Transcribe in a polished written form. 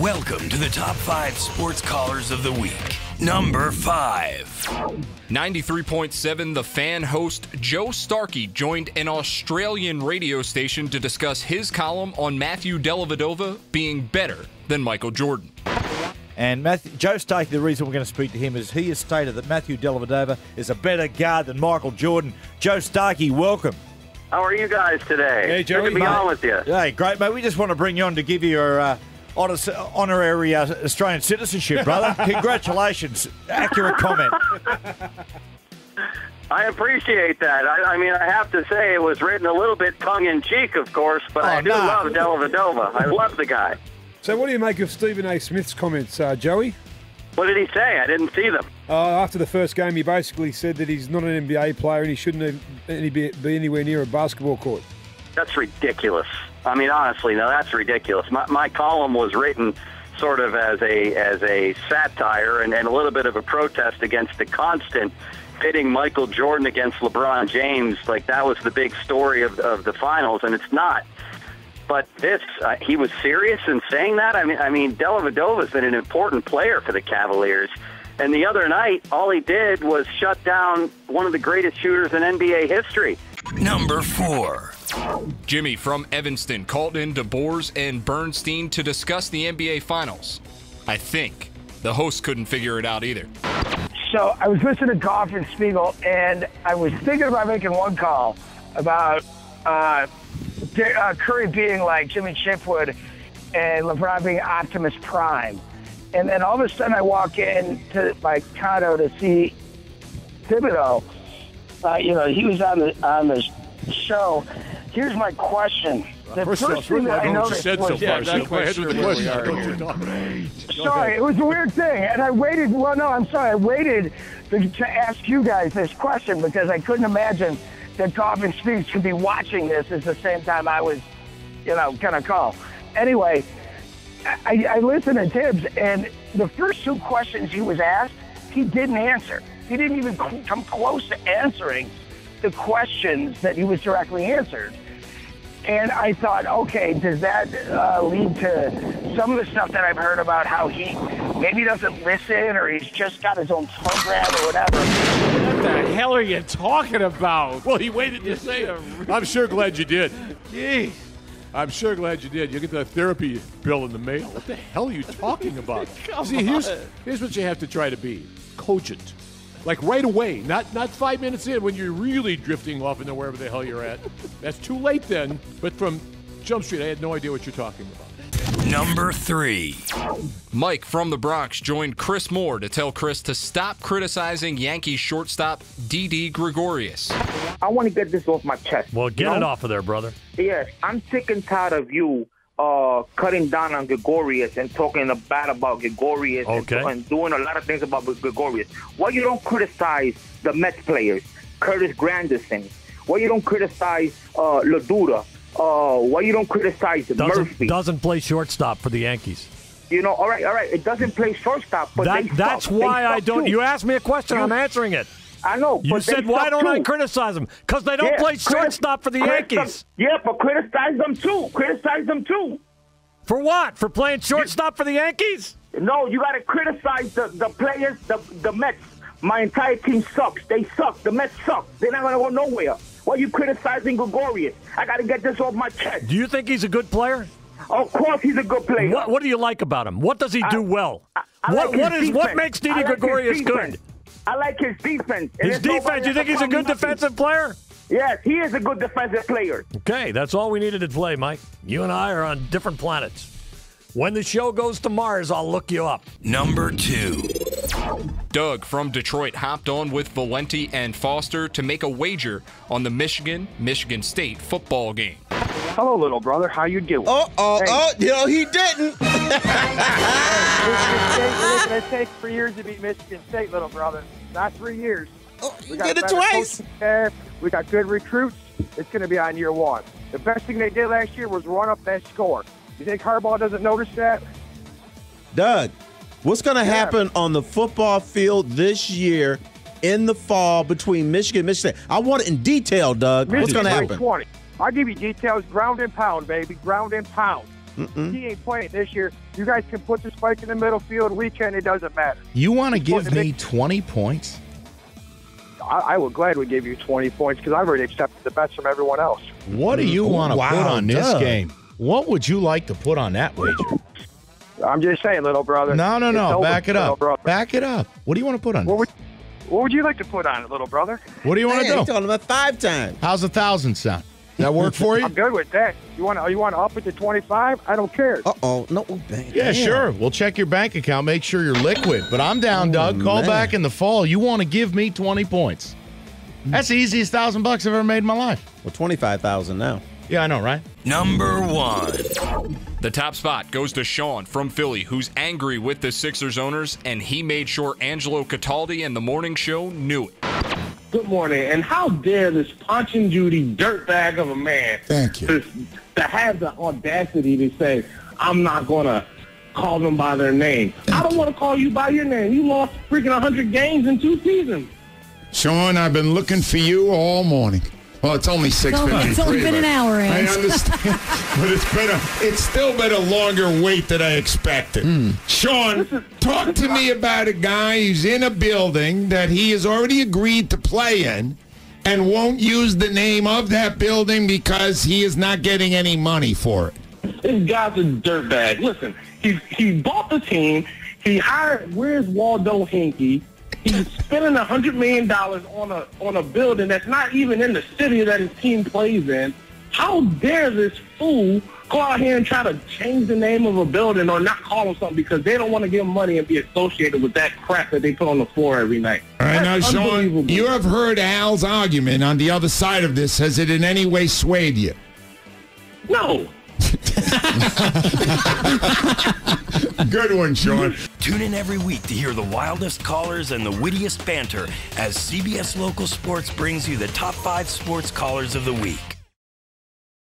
Welcome to the top 5 sports callers of the week. Number 5. 93.7 The Fan host Joe Starkey joined an Australian radio station to discuss his column on Matthew Dellavedova being better than Michael Jordan. And Joe Starkey, the reason we're going to speak to him is he has stated that Matthew Dellavedova is a better guard than Michael Jordan. Joe Starkey, welcome. How are you guys today? Hey, Joey. Good to be on with you. Hey, great, mate. We just want to bring you on to give you your honorary Australian citizenship, brother. Congratulations. Accurate comment. I appreciate that. I mean, I have to say it was written a little bit tongue-in-cheek, of course, but I do love Dellavedova. I love the guy. So what do you make of Stephen A. Smith's comments, Joey? What did he say? I didn't see them. After the first game, he basically said that he's not an NBA player and he shouldn't be anywhere near a basketball court. That's ridiculous. I mean, honestly, no, that's ridiculous. My column was written sort of as a satire and a little bit of a protest against the constant pitting Michael Jordan against LeBron James. Like, that was the big story of the finals, and it's not. But this, he was serious in saying that? I mean, Dellavedova's been an important player for the Cavaliers. And the other night, all he did was shut down one of the greatest shooters in NBA history. Number 4. Jimmy from Evanston called in DeBoers and Bernstein to discuss the NBA Finals. I think the host couldn't figure it out either. So I was listening to Goff and Spiegel, and I was thinking about making one call about Curry being like Jimmy Chipwood and LeBron being Optimus Prime. And then all of a sudden I walk into my condo to see Thibodeau. He was on the show. Here's my question. The first thing that I noticed was... Sorry, it was a weird thing. And I waited... Well, no, I'm sorry. I waited to ask you guys this question because I couldn't imagine that Goff and Speaks could be watching this at the same time I was, going to call. Anyway, I listened to Tibbs, and the first 2 questions he was asked, he didn't answer. He didn't even come close to answering the questions that he was directly answered. And I thought, okay, does that lead to some of the stuff that I've heard about how he maybe doesn't listen or he's just got his own program or whatever? What the hell are you talking about? Well, he waited to say it. I'm sure glad you did. Gee. I'm sure glad you did. You'll get the therapy bill in the mail. What the hell are you talking about? See, here's what you have to try to be. Cogent. Like right away, not 5 minutes in when you're really drifting off into wherever the hell you're at. That's too late then. But from Jump Street, I had no idea what you're talking about. Number 3. Mike from the Bronx joined Chris Moore to tell Chris to stop criticizing Yankees shortstop Didi Gregorius. I want to get this off my chest. Well, get it off of there, brother. Yes, I'm sick and tired of you cutting down on Gregorius and talking bad about Gregorius and doing a lot of things about Gregorius. Why you don't criticize the Mets players, Curtis Granderson? Why you don't criticize Ladura? Why you don't criticize Murphy? Doesn't play shortstop for the Yankees. All right. It doesn't play shortstop, but that's why I don't. You asked me a question. I'm answering it. I know. You said, why don't I criticize them? Because they don't play shortstop for the Yankees. Yeah, but criticize them too. Criticize them too. For what? For playing shortstop for the Yankees? No, you got to criticize the players, the Mets. My entire team sucks. They suck. The Mets suck. They're not going to go nowhere. Why are you criticizing Gregorius? I got to get this off my chest. Do you think he's a good player? Of course he's a good player. What do you like about him? What does he do well? What makes Didi Gregorius good? I like his defense. His defense? You think he's a good defensive player? Yes, he is a good defensive player. Okay, that's all we needed to play, Mike. You and I are on different planets. When the show goes to Mars, I'll look you up. Number 2. Doug from Detroit hopped on with Valenti and Foster to make a wager on the Michigan State football game. Hello, little brother. How you doing? No, he didn't. Listen, it takes 3 years to beat Michigan State, little brother. Not 3 years. You did it twice. We got good recruits. It's going to be on year 1. The best thing they did last year was run up that score. You think Harbaugh doesn't notice that? Doug, what's going to happen on the football field this year in the fall between Michigan and Michigan State? I want it in detail, Doug. What's going to happen? 20. I'll give you details. Ground and pound, baby. Ground and pound. He ain't playing this year. You guys can put the spike in the middle field weekend. It doesn't matter. You want to give me 20 points? I would gladly give you 20 points because I've already accepted the bets from everyone else. What do you want to put on this Doug. game? What would you like to put on that wager? I'm just saying, little brother. No. Back it up. Back it up. What do you want to put on this? What would you like to put on it, little brother? What do you want to do? He's talking about 5 times. How's 1,000 sound? Does that work for you? I'm good with that. You want to up it to 25? I don't care. Uh-oh. No. Yeah, sure. We'll check your bank account, make sure you're liquid. But I'm down, Doug. Call back in the fall. You want to give me 20 points. That's the easiest $1,000 I've ever made in my life. Well, 25,000 now. Yeah, I know, right? Number 1. The top spot goes to Sean from Philly, who's angry with the Sixers owners, and he made sure Angelo Cataldi and the morning show knew it. Good morning. And how dare this Punch and Judy dirtbag of a man to have the audacity to say, I'm not going to call them by their name. I don't want to call you by your name. You lost freaking 100 games in 2 seasons. Sean, I've been looking for you all morning. Well, it's only 6:53. It's only been an hour, I Ange. understand, but it's still been a longer wait than I expected. Sean, talk to me about a guy who's in a building that he has already agreed to play in and won't use the name of that building because he is not getting any money for it. This guy's a dirtbag. Listen, he bought the team. He hired, where's Waldo Hinkey? He's spending $100 million on a building that's not even in the city that his team plays in. How dare this fool go out here and try to change the name of a building or not call him something because they don't want to give him money and be associated with that crap that they put on the floor every night. All right, now, That's Sean, unbelievable. you have heard Al's argument on the other side of this. Has it in any way swayed you? No. Good one, Sean. Tune in every week to hear the wildest callers and the wittiest banter as CBS Local Sports brings you the top 5 sports callers of the week.